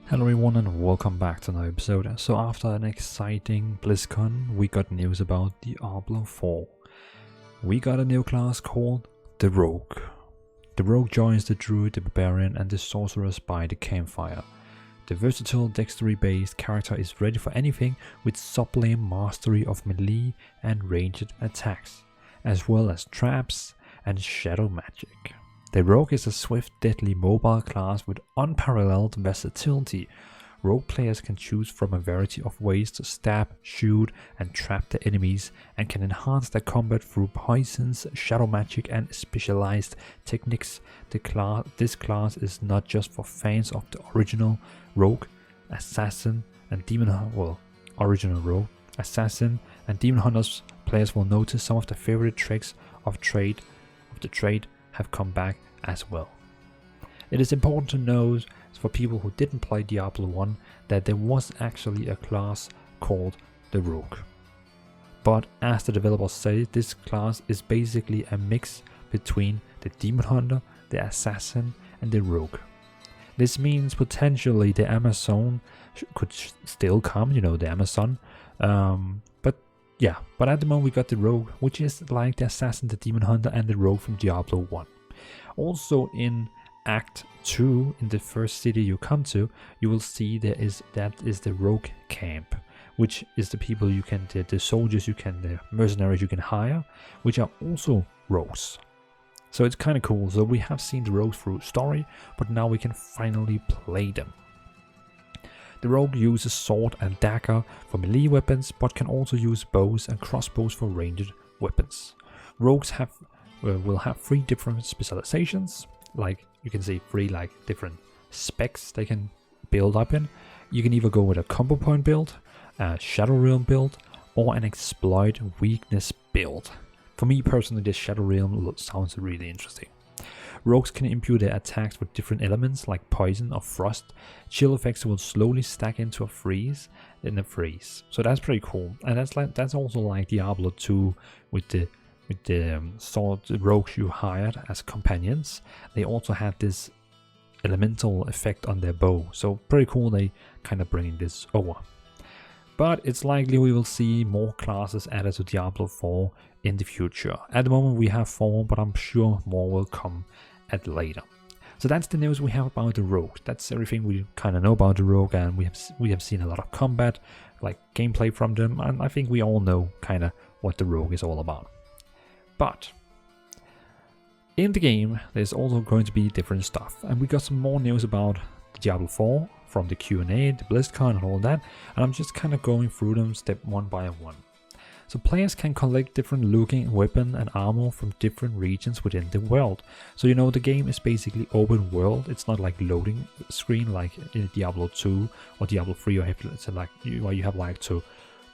Hello everyone and welcome back to another episode. So after an exciting BlizzCon, we got news about Diablo IV. We got a new class called the Rogue. The Rogue joins the Druid, the Barbarian and the Sorceress by the campfire. The versatile Dexterity-based character is ready for anything with sublime mastery of melee and ranged attacks, as well as traps and shadow magic. The Rogue is a swift, deadly mobile class with unparalleled versatility. Rogue players can choose from a variety of ways to stab, shoot and trap their enemies, and can enhance their combat through poisons, shadow magic and specialized techniques. This class is not just for fans of the original Rogue, Assassin and Demon original Rogue, Assassin and Demon Hunters. Players will notice some of the favorite tricks of the trade have come back as well. It is important to know for people who didn't play Diablo 1 that there was actually a class called the Rogue. But as the developers say, this class is basically a mix between the Demon Hunter, the Assassin and the Rogue. This means potentially the Amazon could still come, the Amazon. But at the moment we got the Rogue, which is like the Assassin, the Demon Hunter and the Rogue from Diablo 1. Also in Act 2, in the first city you come to, you will see that is the Rogue camp, which is the people you can, the soldiers you can, the mercenaries you can hire, which are also rogues. So it's kind of cool. So we have seen the rogues through story, but now we can finally play them. The Rogue uses sword and dagger for melee weapons, but can also use bows and crossbows for ranged weapons. Rogues will have 3 different specializations, like you can see 3 different specs they can build up in. You can either go with a combo point build, a Shadow Realm build, or an exploit weakness build. For me personally, this Shadow Realm sounds really interesting. Rogues can imbue their attacks with different elements like poison or frost. Chill effects will slowly stack into a freeze. So that's pretty cool. And that's also like Diablo 2 with the rogues you hired as companions. They also have this elemental effect on their bow. So pretty cool, they kind of bringing this over. But it's likely we will see more classes added to Diablo 4 in the future. At the moment we have 4, but I'm sure more will come at later. So that's the news we have about the Rogue. That's everything we kind of know about the Rogue, and we have seen a lot of combat, like gameplay from them, and I think we all know kind of what the Rogue is all about. But in the game there's also going to be different stuff, and we got some more news about Diablo 4 from the Q&A, the BlizzCon and all that, and I'm just kind of going through them step one by one. So players can collect different looking weapon and armor from different regions within the world. So the game is basically open world. It's not like loading screen like in Diablo 2 or Diablo 3 where you have to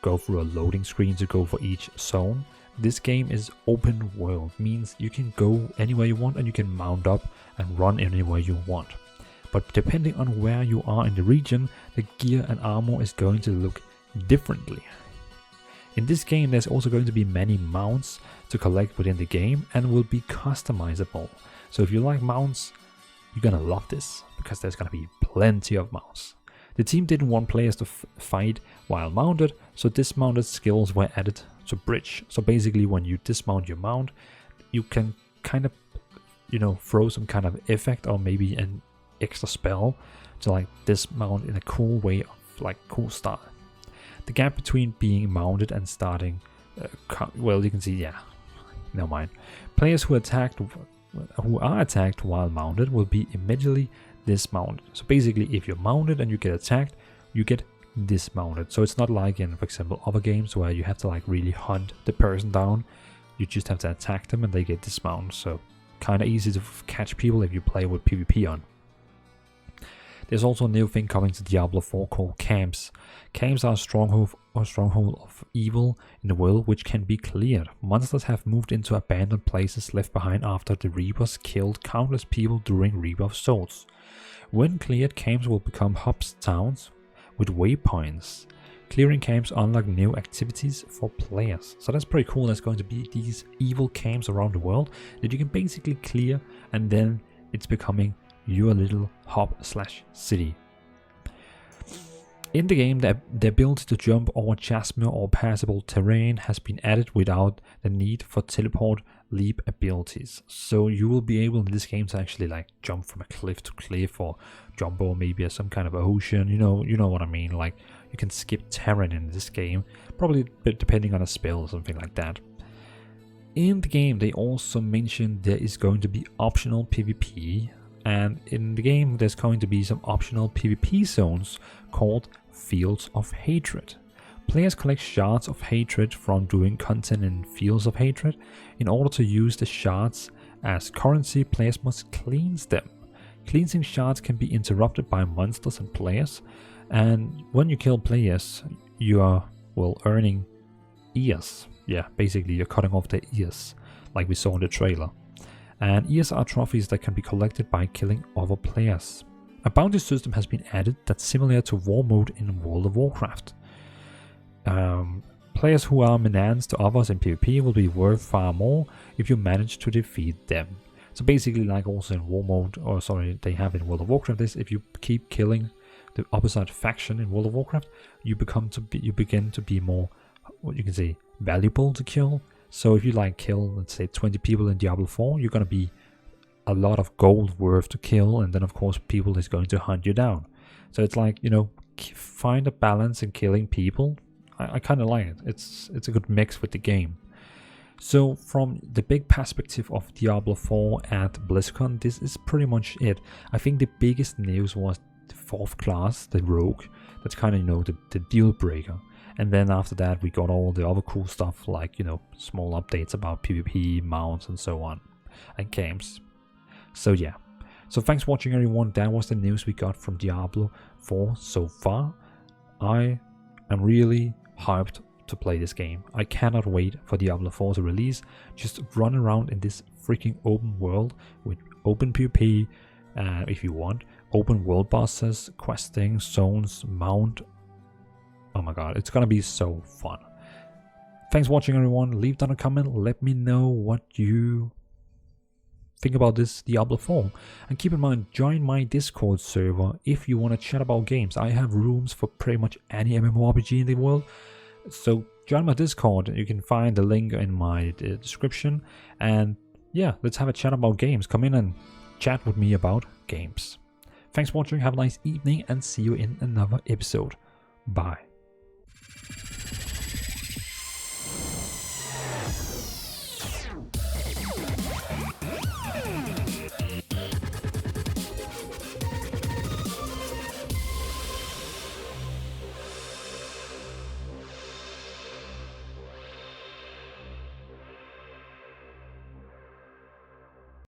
go through a loading screen to go for each zone. This game is open world, means you can go anywhere you want and you can mount up and run anywhere you want. But depending on where you are in the region, the gear and armor is going to look differently. In this game there's also going to be many mounts to collect within the game and will be customizable. So if you like mounts, you're gonna love this, because there's gonna be plenty of mounts. The team didn't want players to fight while mounted, so dismounted skills were added to bridge. So basically when you dismount your mount, you can kind of throw some kind of effect or maybe an extra spell to dismount in a cool way, of cool style. The gap between being mounted and starting, you can see, never mind. Players who are attacked while mounted will be immediately dismounted. So basically, if you're mounted and you get attacked, you get dismounted. So it's not like in, for example, other games where you have to really hunt the person down. You just have to attack them and they get dismounted. So kind of easy to catch people if you play with PvP on. There's also a new thing coming to Diablo 4 called camps. Camps are a stronghold of evil in the world which can be cleared. Monsters have moved into abandoned places left behind after the Reapers killed countless people during Reaper of Souls. When cleared, camps will become hubs towns with waypoints. Clearing camps unlock new activities for players. So that's pretty cool. There's going to be these evil camps around the world that you can basically clear, and then it's becoming your little hub/city. In the game, the ability to jump over chasm or passable terrain has been added without the need for teleport leap abilities. So you will be able in this game to actually like jump from a cliff to cliff, or jump over maybe some kind of ocean. You know what I mean. Like you can skip terrain in this game, probably depending on a spell or something like that. In the game, they also mentioned there is going to be optional PvP. And in the game, there's going to be some optional PvP zones called Fields of Hatred. Players collect shards of hatred from doing content in Fields of Hatred. In order to use the shards as currency, players must cleanse them. Cleansing shards can be interrupted by monsters and players. And when you kill players, you are, well, earning ears. Yeah, basically you're cutting off their ears, like we saw in the trailer. And ears are trophies that can be collected by killing other players. A bounty system has been added that's similar to war mode in World of Warcraft. Players who are menace to others in PvP will be worth far more if you manage to defeat them. So basically, like also in war mode, or sorry, they have in World of Warcraft, is if you keep killing the opposite faction in World of Warcraft, you begin to be more, what you can say, valuable to kill. So if you like kill, let's say 20 people in Diablo 4, you're going to be a lot of gold worth to kill, and then of course people is going to hunt you down. So it's like, find a balance in killing people. I kind of like it. It's a good mix with the game. So from the big perspective of Diablo 4 at BlizzCon, this is pretty much it. I think the biggest news was the 4th class, the Rogue. That's kind of, the deal breaker. And then after that, we got all the other cool stuff like, small updates about PvP, mounts, and so on, and camps. So yeah. So thanks for watching, everyone. That was the news we got from Diablo 4 so far. I am really hyped to play this game. I cannot wait for Diablo 4 to release. Just run around in this freaking open world with open PvP, if you want, open world bosses, questing, zones, mount. Oh my god, it's gonna be so fun. Thanks for watching, everyone. Leave down a comment. Let me know what you think about this Diablo 4. And keep in mind, join my Discord server if you want to chat about games. I have rooms for pretty much any MMORPG in the world. So join my Discord. You can find the link in my description. And yeah, let's have a chat about games. Come in and chat with me about games. Thanks for watching. Have a nice evening and see you in another episode. Bye.